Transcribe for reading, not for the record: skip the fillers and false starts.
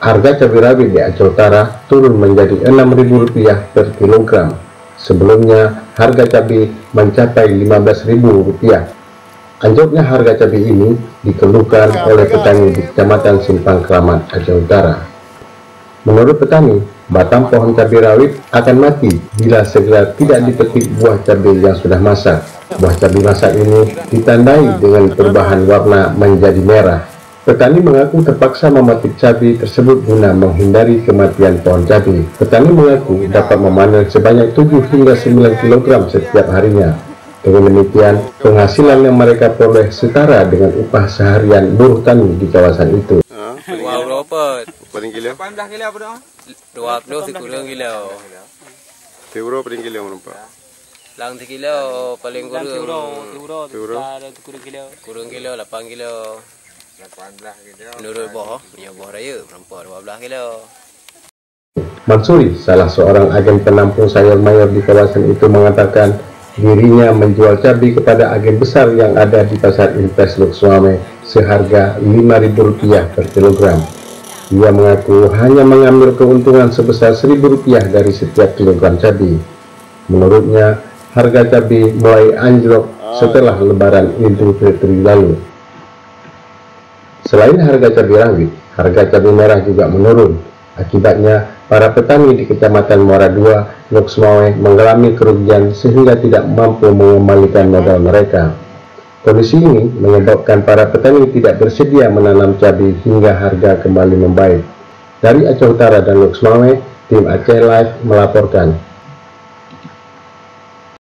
Harga cabai rawit di Aceh Utara turun menjadi Rp6.000 per kilogram. Sebelumnya, harga cabai mencapai Rp15.000. Anjloknya harga cabai ini dikeluhkan oleh petani di Kecamatan Simpang Keramat, Aceh Utara. Menurut petani, batang pohon cabai rawit akan mati bila segera tidak dipetik buah cabai yang sudah masak. Buah cabai masak ini ditandai dengan perubahan warna menjadi merah. Petani mengaku terpaksa memetik cabai tersebut guna menghindari kematian pohon cabai. Petani mengaku dapat memanen sebanyak 7 hingga 9 kg setiap harinya. Dengan demikian, penghasilan yang mereka peroleh setara dengan upah seharian buruh tani di kawasan itu. Paling kilo? 18 kilo apa dong? 20 kurang kilo. Teuro paling kilo berapa? Lang kilo paling kurang. Teuro? Kurang kilo 8 kilo. 18 kilo. Menurut boh, punya boh raya berapa 12 kilo. Mansuri, salah seorang agen penampung sayur mayur di kawasan itu, mengatakan dirinya menjual cabai kepada agen besar yang ada di pasar Impres Lok Suame seharga Rp5.000 per kilogram. Ia mengaku hanya mengambil keuntungan sebesar Rp1.000 dari setiap kilogram cabai. Menurutnya, harga cabai mulai anjlok setelah Lebaran Idul Fitri lalu. Selain harga cabai rawit, harga cabai merah juga menurun. Akibatnya, para petani di Kecamatan Muara II, Lok Suame mengalami kerugian sehingga tidak mampu mengembalikan modal mereka. Kondisi ini menyebabkan para petani tidak bersedia menanam cabai hingga harga kembali membaik. Dari Aceh Utara dan Lok Suame, tim Aceh Live melaporkan.